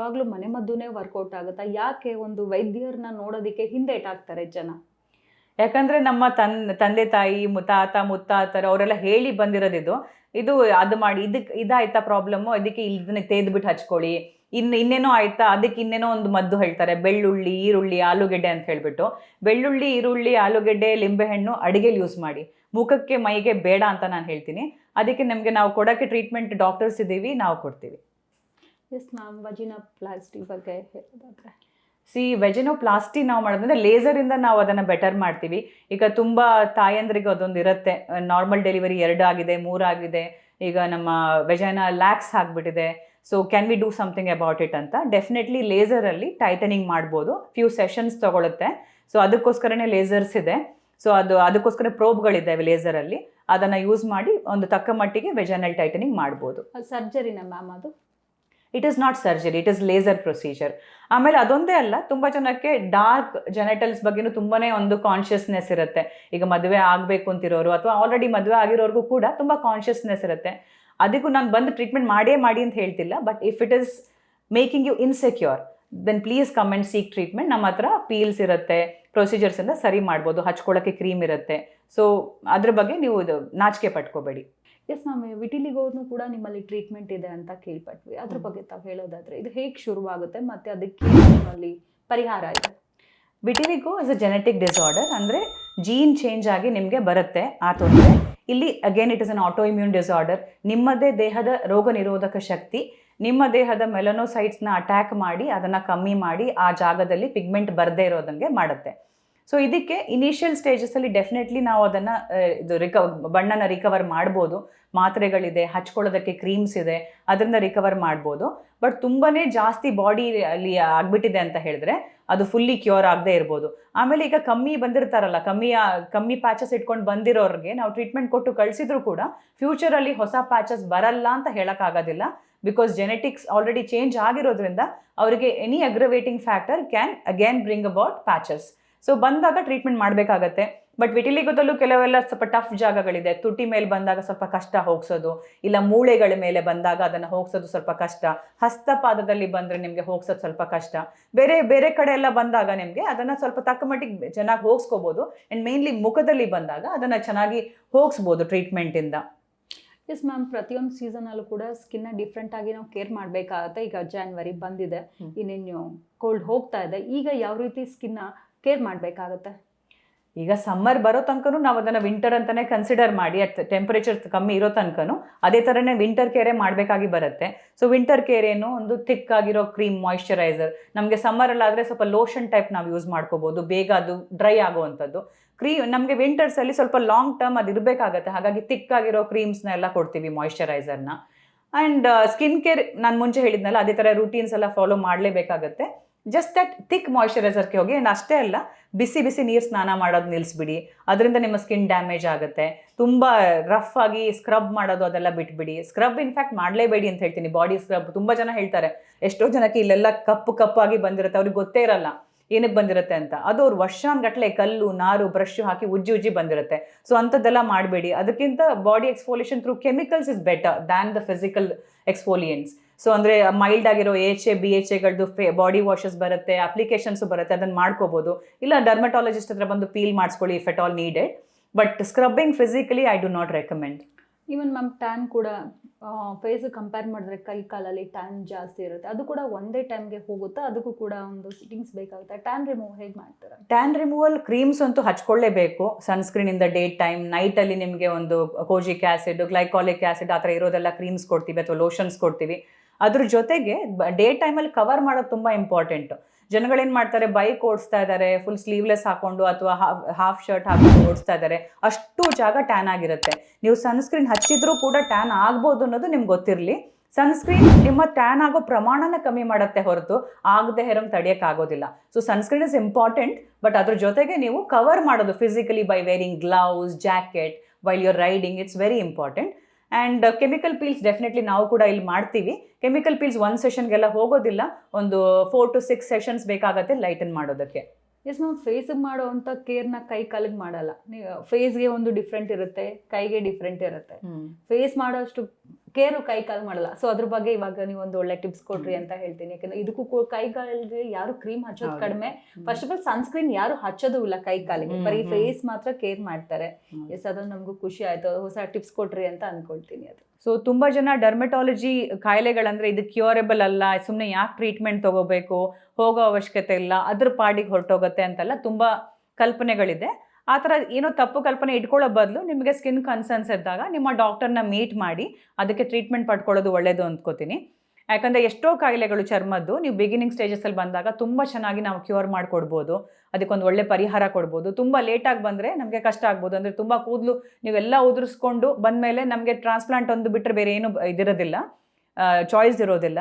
ಯಾವಾಗಲೂ ಮನೆಮದ್ದುನೇ ವರ್ಕೌಟ್ ಆಗುತ್ತಾ? ಯಾಕೆ ಒಂದು ವೈದ್ಯರನ್ನ ನೋಡೋದಕ್ಕೆ ಹಿಂದೇಟಾಗ್ತಾರೆ ಜನ? ಯಾಕಂದ್ರೆ ನಮ್ಮ ತಂದೆ ತಾಯಿ ತಾತ ಮುತ್ತಾತರು ಅವರೆಲ್ಲ ಹೇಳಿ ಬಂದಿರೋದಿದು. ಇದು ಅದು ಮಾಡಿ ಇದಾಯ್ತಾ ಪ್ರಾಬ್ಲಮ್ಮು, ಇದಕ್ಕೆ ಇದನ್ನ ತೆಗೆದ್ಬಿಟ್ಟು ಹಚ್ಕೊಳ್ಳಿ, ಇನ್ನೇನೋ ಆಯ್ತಾ ಅದಕ್ಕೆ ಇನ್ನೇನೋ ಒಂದು ಮದ್ದು ಹೇಳ್ತಾರೆ, ಬೆಳ್ಳುಳ್ಳಿ, ಈರುಳ್ಳಿ, ಆಲೂಗೆಡ್ಡೆ ಅಂತ ಹೇಳ್ಬಿಟ್ಟು. ಬೆಳ್ಳುಳ್ಳಿ, ಈರುಳ್ಳಿ, ಆಲೂಗೆಡ್ಡೆ, ಲಿಂಬೆಹಣ್ಣು ಅಡುಗೆಲಿ ಯೂಸ್ ಮಾಡಿ, ಮುಖಕ್ಕೆ ಮೈಗೆ ಬೇಡ ಅಂತ ನಾನು ಹೇಳ್ತೀನಿ. ಅದಕ್ಕೆ ನಮಗೆ ನಾವು ಕೊಡೋಕ್ಕೆ ಟ್ರೀಟ್ಮೆಂಟ್ ಡಾಕ್ಟರ್ಸ್ ಇದ್ದೀವಿ, ನಾವು ಕೊಡ್ತೀವಿ. ಎಸ್ ಮ್ಯಾಮ್, ವಜಿನೋಪ್ಲಾಸ್ಟಿ ಬಗ್ಗೆ ಹೇಳೋದಾದ್ರೆ ವೆಜಿನೋಪ್ಲಾಸ್ಟಿ ನಾವು ಮಾಡೋದಂದ್ರೆ ಲೇಸರಿಂದ ನಾವು ಅದನ್ನು ಬೆಟರ್ ಮಾಡ್ತೀವಿ. ಈಗ ತುಂಬ ತಾಯಂದ್ರಿಗೆ ಅದೊಂದು ಇರುತ್ತೆ, ನಾರ್ಮಲ್ ಡೆಲಿವರಿ 2 ಆಗಿದೆ, 3 ಆಗಿದೆ, ಈಗ ನಮ್ಮ ವೆಜೈನಾ ಲ್ಯಾಕ್ಸ್ ಆಗಿಬಿಟ್ಟಿದೆ, so can we do something about it ಅಂತ. ಡೆಫಿನೆಟ್ಲಿ ಲೇಸರಲ್ಲಿ ಟೈಟನಿಂಗ್ ಮಾಡ್ಬೋದು, ಫ್ಯೂ ಸೆಷನ್ಸ್ ತೊಗೊಳುತ್ತೆ. ಸೊ ಅದಕ್ಕೋಸ್ಕರನೇ ಲೇಸರ್ಸ್ ಇದೆ. ಸೊ ಅದಕ್ಕೋಸ್ಕರ ಪ್ರೋಬ್ಗಳಿದ್ದಾವೆ ಲೇಸರಲ್ಲಿ, ಅದನ್ನು ಯೂಸ್ ಮಾಡಿ ಒಂದು ತಕ್ಕ ಮಟ್ಟಿಗೆ ವೆಜೈನಲ್ ಟೈಟನಿಂಗ್ ಮಾಡ್ಬೋದು. ಸರ್ಜರಿನ ಮ್ಯಾಮ್ ಅದು? It is not surgery, it is laser procedure. ಆಮೇಲೆ ಅದೊಂದೇ ಅಲ್ಲ, ತುಂಬ ಜನಕ್ಕೆ ಡಾರ್ಕ್ ಜೆನೆಟಲ್ಸ್ ಬಗ್ಗೆನೂ ತುಂಬಾ ಒಂದು ಕಾನ್ಷಿಯಸ್ನೆಸ್ ಇರುತ್ತೆ. ಈಗ ಮದುವೆ ಆಗಬೇಕು ಅಂತಿರೋರು ಅಥವಾ ಆಲ್ರೆಡಿ ಮದುವೆ ಆಗಿರೋರ್ಗೂ ಕೂಡ ತುಂಬ ಕಾನ್ಷಿಯಸ್ನೆಸ್ ಇರುತ್ತೆ. ಅದಕ್ಕೂ ನಾನು ಬಂದು ಟ್ರೀಟ್ಮೆಂಟ್ ಮಾಡಿ ಅಂತ ಹೇಳ್ತಿಲ್ಲ, but if it is making you insecure then please come and seek treatment. ನಮ್ಮ ಹತ್ರ ಪೀಲ್ಸ್ ಇರುತ್ತೆ, ಪ್ರೊಸೀಜರ್ಸಿಂದ ಸರಿ ಮಾಡ್ಬೋದು, ಹಚ್ಕೊಳ್ಳೋಕ್ಕೆ ಕ್ರೀಮ್ ಇರುತ್ತೆ. ಸೊ ಅದ್ರ ಬಗ್ಗೆ ನೀವು ನಾಚಿಕೆ ಪಟ್ಕೋಬೇಡಿ. ಎಸ್ ಮ್ಯಾಮ್, ವಿಟಿಲಿಗೋನು ಕೂಡ ನಿಮ್ಮಲ್ಲಿ ಟ್ರೀಟ್ಮೆಂಟ್ ಇದೆ ಅಂತ ಕೇಳ್ಪಟ್ವಿ. ಅದ್ರ ಬಗ್ಗೆ ತಾವು ಹೇಳೋದಾದ್ರೆ ಇದು ಹೇಗೆ ಶುರುವಾಗುತ್ತೆ ಮತ್ತು ಅದಕ್ಕೆ ನಿಮ್ಮಲ್ಲಿ ಪರಿಹಾರ ಇದೆ? Vitiligo is a genetic disorder, ಅಂದರೆ ಜೀನ್ ಚೇಂಜ್ ಆಗಿ ನಿಮಗೆ ಬರುತ್ತೆ ಆ ತೊಂದರೆ. ಇಲ್ಲಿ again it is an auto immune disorder. ನಿಮ್ಮದೇ ದೇಹದ ರೋಗ ನಿರೋಧಕ ಶಕ್ತಿ ನಿಮ್ಮ ದೇಹದ ಮೆಲನೋಸೈಟ್ಸ್ನ ಅಟ್ಯಾಕ್ ಮಾಡಿ ಅದನ್ನು ಕಮ್ಮಿ ಮಾಡಿ ಆ ಜಾಗದಲ್ಲಿ ಪಿಗ್ಮೆಂಟ್ ಬರದೇ ಇರೋದಂಗೆ ಮಾಡುತ್ತೆ. ಸೊ ಇದಕ್ಕೆ ಇನಿಷಿಯಲ್ ಸ್ಟೇಜಸಲ್ಲಿ ಡೆಫಿನೆಟ್ಲಿ ನಾವು ಅದನ್ನು ಬಣ್ಣನ ರಿಕವರ್ ಮಾಡ್ಬೋದು. ಮಾತ್ರೆಗಳಿದೆ, ಹಚ್ಕೊಳ್ಳೋದಕ್ಕೆ ಕ್ರೀಮ್ಸ್ ಇದೆ, ಅದರಿಂದ ರಿಕವರ್ ಮಾಡ್ಬೋದು. ಬಟ್ ತುಂಬಾ ಜಾಸ್ತಿ ಬಾಡಿ ಅಲ್ಲಿ ಆಗಿಬಿಟ್ಟಿದೆ ಅಂತ ಹೇಳಿದ್ರೆ ಅದು ಫುಲ್ಲಿ ಕ್ಯೂರ್ ಆಗದೆ ಇರ್ಬೋದು. ಆಮೇಲೆ ಈಗ ಕಮ್ಮಿ ಬಂದಿರ್ತಾರಲ್ಲ, ಕಮ್ಮಿ ಪ್ಯಾಚಸ್ ಇಟ್ಕೊಂಡು ಬಂದಿರೋರಿಗೆ ನಾವು ಟ್ರೀಟ್ಮೆಂಟ್ ಕೊಟ್ಟು ಕಳಿಸಿದ್ರು ಕೂಡ ಫ್ಯೂಚರಲ್ಲಿ ಹೊಸ ಪ್ಯಾಚಸ್ ಬರಲ್ಲ ಅಂತ ಹೇಳೋಕ್ಕಾಗೋದಿಲ್ಲ. ಬಿಕಾಸ್ ಜೆನೆಟಿಕ್ಸ್ ಆಲ್ರೆಡಿ ಚೇಂಜ್ ಆಗಿರೋದ್ರಿಂದ ಅವರಿಗೆ any aggravating factor can again bring about patches. So ಬಂದಾಗ ಟ್ರೀಟ್ಮೆಂಟ್ ಮಾಡಬೇಕಾಗತ್ತೆ. ಬಟ್ ವಿಟಿಲಿಗೋದಲ್ಲೂ ಕೆಲವೆಲ್ಲ ಸ್ವಲ್ಪ ಟಫ್ ಜಾಗಗಳಿದೆ. ತುಟಿ ಮೇಲೆ ಬಂದಾಗ ಸ್ವಲ್ಪ ಕಷ್ಟ ಹೋಗ್ಸೋದು, ಇಲ್ಲ ಮೂಳೆಗಳ ಮೇಲೆ ಬಂದಾಗ ಅದನ್ನು ಹೋಗ್ಸೋದು ಸ್ವಲ್ಪ ಕಷ್ಟ, ಹಸ್ತಪಾದದಲ್ಲಿ ಬಂದರೆ ನಿಮಗೆ ಹೋಗ್ಸೋದು ಸ್ವಲ್ಪ ಕಷ್ಟ, ಬೇರೆ ಕಡೆ ಎಲ್ಲ ಬಂದಾಗ ನಿಮಗೆ ಅದನ್ನು ಸ್ವಲ್ಪ ತಕ್ಕ ಮಟ್ಟಿಗೆ ಚೆನ್ನಾಗಿ ಹೋಗಿಸ್ಕೋಬೋದು. ಆ್ಯಂಡ್ ಮೇನ್ಲಿ ಮುಖದಲ್ಲಿ ಬಂದಾಗ ಅದನ್ನು ಚೆನ್ನಾಗಿ ಹೋಗಿಸ್ಬೋದು ಟ್ರೀಟ್ಮೆಂಟಿಂದ. ಎಸ್ ಮ್ಯಾಮ್, ಪ್ರತಿಯೊಂದು ಸೀಸನಲ್ಲೂ ಕೂಡ ಸ್ಕಿನ್ನ ಡಿಫ್ರೆಂಟ್ ಆಗಿ ನಾವು ಕೇರ್ ಮಾಡಬೇಕಾಗತ್ತೆ. ಈಗ ಜಾನ್ವರಿ ಬಂದಿದೆ, ಇನ್ನೇನು ಕೋಲ್ಡ್ ಹೋಗ್ತಾ ಇದೆ, ಈಗ ಯಾವ ರೀತಿ ಸ್ಕಿನ್ನ ಕೇರ್ ಮಾಡಬೇಕಾಗತ್ತೆ? ಈಗ ಸಮ್ಮರ್ ಬರೋ ತನಕನೂ ನಾವು ಅದನ್ನು ವಿಂಟರ್ ಅಂತಲೇ ಕನ್ಸಿಡರ್ ಮಾಡಿ, ಟೆಂಪರೇಚರ್ ಕಮ್ಮಿ ಇರೋ ತನಕನೂ ಅದೇ ಥರನೇ ವಿಂಟರ್ ಕೇರೇ ಮಾಡಬೇಕಾಗಿ ಬರುತ್ತೆ. ಸೊ ವಿಂಟರ್ ಕೇರ್ ಏನು, ಒಂದು ಥಿಕ್ ಆಗಿರೋ ಕ್ರೀಮ್ ಮಾಯಿಶ್ಚರೈಸರ್. ನಮಗೆ ಸಮ್ಮರಲ್ಲಾದರೆ ಸ್ವಲ್ಪ ಲೋಷನ್ ಟೈಪ್ ನಾವು ಯೂಸ್ ಮಾಡ್ಕೋಬೋದು, ಬೇಗ ಅದು ಡ್ರೈ ಆಗೋವಂಥದ್ದು. ನಮಗೆ ವಿಂಟರ್ಸಲ್ಲಿ ಸ್ವಲ್ಪ ಲಾಂಗ್ ಟರ್ಮ್ ಅದು ಇರಬೇಕಾಗತ್ತೆ, ಹಾಗಾಗಿ ಥಿಕ್ ಆಗಿರೋ ಕ್ರೀಮ್ಸ್ನ ಎಲ್ಲ ಕೊಡ್ತೀವಿ, ಮಾಯಿಶ್ಚರೈಸರ್ನ. ಆ್ಯಂಡ್ ಸ್ಕಿನ್ ಕೇರ್ ನಾನು ಮುಂಚೆ ಹೇಳಿದ್ನಲ್ಲ, ಅದೇ ಥರ ರೂಟೀನ್ಸ್ ಎಲ್ಲ ಫಾಲೋ ಮಾಡಲೇಬೇಕಾಗತ್ತೆ. ಜಸ್ಟ್ ದಟ್ ಥಿಕ್ ಮಾಯಿಶ್ಚರೈಸರ್ಗೆ ಹೋಗಿ. ಆ್ಯಂಡ್ ಅಷ್ಟೇ ಅಲ್ಲ, ಬಿಸಿ ನೀರು ಸ್ನಾನ ಮಾಡೋದು ನಿಲ್ಲಿಸ್ಬಿಡಿ, ಅದರಿಂದ ನಿಮ್ಮ ಸ್ಕಿನ್ ಡ್ಯಾಮೇಜ್ ಆಗುತ್ತೆ. ತುಂಬ ರಫ್ ಆಗಿ ಸ್ಕ್ರಬ್ ಮಾಡೋದು ಅದೆಲ್ಲ ಬಿಟ್ಬಿಡಿ. ಸ್ಕ್ರಬ್ ಇನ್ಫ್ಯಾಕ್ಟ್ ಮಾಡಲೇಬೇಡಿ ಅಂತ ಹೇಳ್ತೀನಿ, ಬಾಡಿ ಸ್ಕ್ರಬ್. ತುಂಬ ಜನ ಹೇಳ್ತಾರೆ, ಎಷ್ಟೋ ಜನಕ್ಕೆ ಇಲ್ಲೆಲ್ಲ ಕಪ್ಪಾಗಿ ಬಂದಿರುತ್ತೆ, ಅವ್ರಿಗೆ ಗೊತ್ತೇ ಇರಲ್ಲ ಏನಕ್ಕೆ ಬಂದಿರುತ್ತೆ ಅಂತ. ಅದು ಅವ್ರು ವರ್ಷಾನ್ಗಟ್ಲೆ ಕಲ್ಲು ನಾರು ಬ್ರಷ್ ಹಾಕಿ ಉಜ್ಜಿ ಬಂದಿರುತ್ತೆ. ಸೊ ಅಂಥದ್ದೆಲ್ಲ ಮಾಡಬೇಡಿ. ಅದಕ್ಕಿಂತ body exfoliation through chemicals is better than the physical exfoliants. So ಅಂದರೆ ಮೈಲ್ಡ್ ಆಗಿರೋ AHA BHAಗಳದ್ದು ಬಾಡಿ ವಾಷಸ್ ಬರುತ್ತೆ, ಅಪ್ಲಿಕೇಶನ್ಸು ಬರುತ್ತೆ, ಅದನ್ನು ಮಾಡ್ಕೋಬೋದು. ಇಲ್ಲ ಡರ್ಮಟಾಲಜಿಸ್ಟ್ ಹತ್ರ ಬಂದು ಪೀಲ್ ಮಾಡಿಸ್ಕೊಳ್ಳಿ if at all needed. But scrubbing physically I do not recommend. Even ma'am, tan ಕೂಡ ಫೇಸ್ ಕಂಪೇರ್ ಮಾಡಿದ್ರೆ ಕೈ ಕಾಲಲ್ಲಿ ಟ್ಯಾನ್ ಜಾಸ್ತಿ ಇರುತ್ತೆ, ಅದು ಕೂಡ ಒಂದೇ ಟೈಮ್ಗೆ ಹೋಗುತ್ತಾ? ಅದಕ್ಕೂ ಕೂಡ ಒಂದು ಸಿಟ್ಟಿಂಗ್ಸ್ ಬೇಕಾಗುತ್ತೆ. ಟ್ಯಾನ್ ರಿಮೂವ್ ಹೇಗೆ ಮಾಡ್ತಾರೆ? ಟ್ಯಾನ್ ರಿಮೂವಲ್ ಕ್ರೀಮ್ಸ್ ಅಂತೂ ಹಚ್ಕೊಳ್ಳೇಬೇಕು. ಸನ್ಸ್ಕ್ರೀನಿಂದ ಡೇ ಟೈಮ್, ನೈಟಲ್ಲಿ ನಿಮಗೆ ಒಂದು ಕೋಜಿಕ್ ಆ್ಯಸಿಡ್, ಗ್ಲೈಕಾಲಿಕ್ ಆ್ಯಸಿಡ್ ಆ ಥರ ಇರೋದೆಲ್ಲ ಕ್ರೀಮ್ಸ್ ಕೊಡ್ತೀವಿ ಅಥವಾ ಲೋಷನ್ಸ್ ಕೊಡ್ತೀವಿ. ಅದ್ರ ಜೊತೆಗೆ ಡೇ ಟೈಮಲ್ಲಿ ಕವರ್ ಮಾಡೋದು ತುಂಬ ಇಂಪಾರ್ಟೆಂಟು. ಜನಗಳೇನು ಮಾಡ್ತಾರೆ, ಬೈಕ್ ಓಡಿಸ್ತಾ ಇದ್ದಾರೆ, ಫುಲ್ ಸ್ಲೀವ್ಲೆಸ್ ಹಾಕೊಂಡು ಅಥವಾ ಹಾಫ್ ಶರ್ಟ್ ಹಾಕೊಂಡು ಓಡಿಸ್ತಾ ಇದ್ದಾರೆ, ಅಷ್ಟು ಜಾಗ ಟ್ಯಾನ್ ಆಗಿರುತ್ತೆ. ನೀವು ಸನ್ಸ್ಕ್ರೀನ್ ಹಚ್ಚಿದ್ರೂ ಕೂಡ ಟ್ಯಾನ್ ಆಗ್ಬೋದು ಅನ್ನೋದು ನಿಮ್ಗೆ ಗೊತ್ತಿರಲಿ. ಸನ್ಸ್ಕ್ರೀನ್ ನಿಮ್ಮ ಟ್ಯಾನ್ ಆಗೋ ಪ್ರಮಾಣನ ಕಮ್ಮಿ ಮಾಡುತ್ತೆ ಹೊರತು ಆಗದೆ ಇರೋಂಗೆ ತಡೆಯೋಕ್ಕಾಗೋದಿಲ್ಲ. So sunscreen is important, but ಅದ್ರ ಜೊತೆಗೆ ನೀವು ಕವರ್ ಮಾಡೋದು physically by wearing gloves, jacket while your riding, it's very important. And chemical peels definitely ನಾವು ಕೂಡ ಇಲ್ಲಿ ಮಾಡ್ತೀವಿ. ಕೆಮಿಕಲ್ ಪೀಲ್ಸ್ ಒಂದು ಸೆಷನ್ಗೆಲ್ಲ ಹೋಗೋದಿಲ್ಲ, ಒಂದು 4 to 6 ಸೆಷನ್ಸ್ ಬೇಕಾಗತ್ತೆ ಲೈಟನ್ ಮಾಡೋದಕ್ಕೆ. ಎಸ್ ಮ್ಯಾಮ್, ಫೇಸಿಗೆ ಮಾಡೋವಂಥ ಕೇರ್ನ ಕೈ ಕಾಲಿಗೆ ಮಾಡಲ್ಲ. ನೀವು ಫೇಸ್ಗೆ ಒಂದು ಡಿಫ್ರೆಂಟ್ ಇರುತ್ತೆ, ಕೈಗೆ ಡಿಫ್ರೆಂಟ್ ಇರುತ್ತೆ. ಫೇಸ್ ಮಾಡೋಷ್ಟು ಕೇರು ಕೈ ಕಾಲು ಮಾಡಲ್ಲ. ಸೊ ಅದ್ರ ಬಗ್ಗೆ ಇವಾಗ ನೀವು ಒಂದು ಒಳ್ಳೆ ಟಿಪ್ಸ್ ಕೊಟ್ರಿ ಅಂತ ಹೇಳ್ತೀನಿ. ಯಾಕಂದ್ರೆ ಇದಕ್ಕೂ ಕೈಗಳಿಗೆ ಯಾರು ಕ್ರೀಮ್ ಹಚ್ಚೋದು ಕಡಿಮೆ. ಫಸ್ಟ್ ಆಫ್ ಆಲ್ ಸನ್ಸ್ಕ್ರೀನ್ ಯಾರು ಹಚ್ಚೋದು ಇಲ್ಲ ಕೈ ಕಾಲಿಗೆ, ಬರೀ ಫೇಸ್ ಮಾತ್ರ ಕೇರ್ ಮಾಡ್ತಾರೆ. ಎಸ್, ಅದು ನಮಗೂ ಖುಷಿ ಆಯ್ತು, ಹೊಸ ಟಿಪ್ಸ್ ಕೊಟ್ರಿ ಅಂತ ಅನ್ಕೊಳ್ತೀನಿ. ಅದು ಸೊ ತುಂಬ ಜನ ಡರ್ಮೆಟಾಲಜಿ ಕಾಯಿಲೆಗಳಂದ್ರೆ ಇದು ಕ್ಯೂರಬಲ್ ಅಲ್ಲ, ಸುಮ್ಮನೆ ಯಾಕೆ ಟ್ರೀಟ್ಮೆಂಟ್ ತಗೋಬೇಕು, ಹೋಗೋ ಅವಶ್ಯಕತೆ ಇಲ್ಲ, ಅದ್ರ ಪಾಡಿಗೆ ಹೊರಟೋಗುತ್ತೆ ಅಂತೆಲ್ಲ ತುಂಬ ಕಲ್ಪನೆಗಳಿದೆ. ಆ ಥರ ಏನೋ ತಪ್ಪು ಕಲ್ಪನೆ ಇಟ್ಕೊಳ್ಳೋ ಬದಲು ನಿಮಗೆ ಸ್ಕಿನ್ ಕನ್ಸರ್ನ್ಸ್ ಇದ್ದಾಗ ನಿಮ್ಮ ಡಾಕ್ಟರ್ನ ಮೀಟ್ ಮಾಡಿ ಅದಕ್ಕೆ ಟ್ರೀಟ್ಮೆಂಟ್ ಪಡ್ಕೊಳ್ಳೋದು ಒಳ್ಳೆಯದು ಅಂದ್ಕೋತೀನಿ. ಯಾಕಂದರೆ ಎಷ್ಟೋ ಕಾಯಿಲೆಗಳು ಚರ್ಮದ್ದು ನೀವು ಬಿಗಿನಿಂಗ್ ಸ್ಟೇಜಸಲ್ಲಿ ಬಂದಾಗ ತುಂಬ ಚೆನ್ನಾಗಿ ನಾವು ಕ್ಯೂರ್ ಮಾಡಿಕೊಡ್ಬೋದು, ಅದಕ್ಕೊಂದು ಒಳ್ಳೆ ಪರಿಹಾರ ಕೊಡ್ಬೋದು. ತುಂಬ ಲೇಟಾಗಿ ಬಂದರೆ ನಮಗೆ ಕಷ್ಟ ಆಗ್ಬೋದು. ಅಂದರೆ ತುಂಬ ಕೂದಲು ನೀವೆಲ್ಲ ಉದುರಿಸ್ಕೊಂಡು ಬಂದಮೇಲೆ ನಮಗೆ ಟ್ರಾನ್ಸ್ಪ್ಲಾಂಟ್ ಒಂದು ಬಿಟ್ಟರೆ ಬೇರೆ ಏನು ಇದಿರೋದಿಲ್ಲ, ಚಾಯ್ಸ್ ಇರೋದಿಲ್ಲ.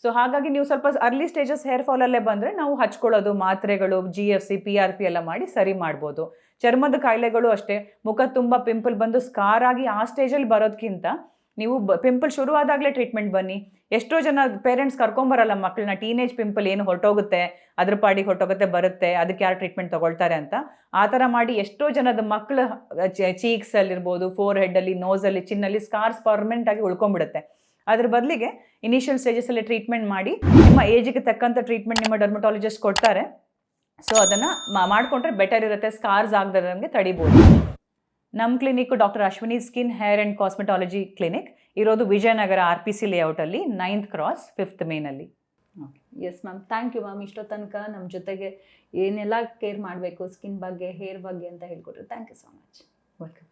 ಸೊ ಹಾಗಾಗಿ ನೀವು ಸ್ವಲ್ಪ ಅರ್ಲಿ ಸ್ಟೇಜಸ್ ಹೇರ್ ಫಾಲಲ್ಲೇ ಬಂದರೆ ನಾವು ಹಚ್ಕೊಳ್ಳೋದು, ಮಾತ್ರೆಗಳು, GFC PRP ಎಲ್ಲ ಮಾಡಿ ಸರಿ ಮಾಡ್ಬೋದು. ಚರ್ಮದ ಕಾಯಿಲೆಗಳು ಅಷ್ಟೇ, ಮುಖ ತುಂಬ ಪಿಂಪಲ್ ಬಂದು ಸ್ಕಾರ್ ಆಗಿ ಆ ಸ್ಟೇಜಲ್ಲಿ ಬರೋದಕ್ಕಿಂತ ನೀವು ಪಿಂಪಲ್ ಶುರುವಾದಾಗಲೇ ಟ್ರೀಟ್ಮೆಂಟ್ ಬನ್ನಿ. ಎಷ್ಟೋ ಜನ ಪೇರೆಂಟ್ಸ್ ಕರ್ಕೊಂಬರಲ್ಲ ಮಕ್ಕಳನ್ನ, ಟೀನೇಜ್ ಪಿಂಪಲ್ ಏನು ಹೊರಟೋಗುತ್ತೆ, ಅದ್ರ ಪಾಡಿಗೆ ಹೊರಟೋಗುತ್ತೆ, ಬರುತ್ತೆ, ಅದಕ್ಕೆ ಯಾರು ಟ್ರೀಟ್ಮೆಂಟ್ ತೊಗೊಳ್ತಾರೆ ಅಂತ. ಆ ಥರ ಮಾಡಿ ಎಷ್ಟೋ ಜನದ ಮಕ್ಕಳ ಚೀಕ್ಸಲ್ಲಿರ್ಬೋದು, ಫೋರ್ ಹೆಡ್ಡಲ್ಲಿ, ನೋಸಲ್ಲಿ, ಚಿನ್ನಲ್ಲಿ ಸ್ಕಾರ್ಸ್ ಪರ್ಮನೆಂಟಾಗಿ ಉಳ್ಕೊಂಡ್ಬಿಡುತ್ತೆ. ಅದ್ರ ಬದಲಿಗೆ ಇನಿಷಿಯಲ್ ಸ್ಟೇಜಸಲ್ಲಿ ಟ್ರೀಟ್ಮೆಂಟ್ ಮಾಡಿ ನಿಮ್ಮ ಏಜಿಗೆ ತಕ್ಕಂಥ ಟ್ರೀಟ್ಮೆಂಟ್ ನಿಮ್ಮ ಡರ್ಮಟಾಲಜಿಸ್ಟ್ ಕೊಡ್ತಾರೆ. ಸೊ ಅದನ್ನು ಮಾಡಿಕೊಂಡ್ರೆ ಬೆಟರ್ ಇರುತ್ತೆ, ಸ್ಕಾರ್ಸ್ ಆಗದಂಗೆ ತಡಿಬೋದು. ನಮ್ಮ clinic doctor Ashwini skin hair and cosmetology clinic ಇರೋದು ವಿಜಯನಗರ RPC ಲೇಔಟಲ್ಲಿ 9th ಕ್ರಾಸ್ 5th ಮೇನಲ್ಲಿ. Yes ma'am, thank you ma'am. ಇಷ್ಟೋ ತನಕ ನಮ್ಮ ಜೊತೆಗೆ ಏನೆಲ್ಲ ಕೇರ್ ಮಾಡಬೇಕು ಸ್ಕಿನ್ ಬಗ್ಗೆ, ಹೇರ್ ಬಗ್ಗೆ ಅಂತ ಹೇಳ್ಕೊಟ್ರು. Thank you so much. Welcome.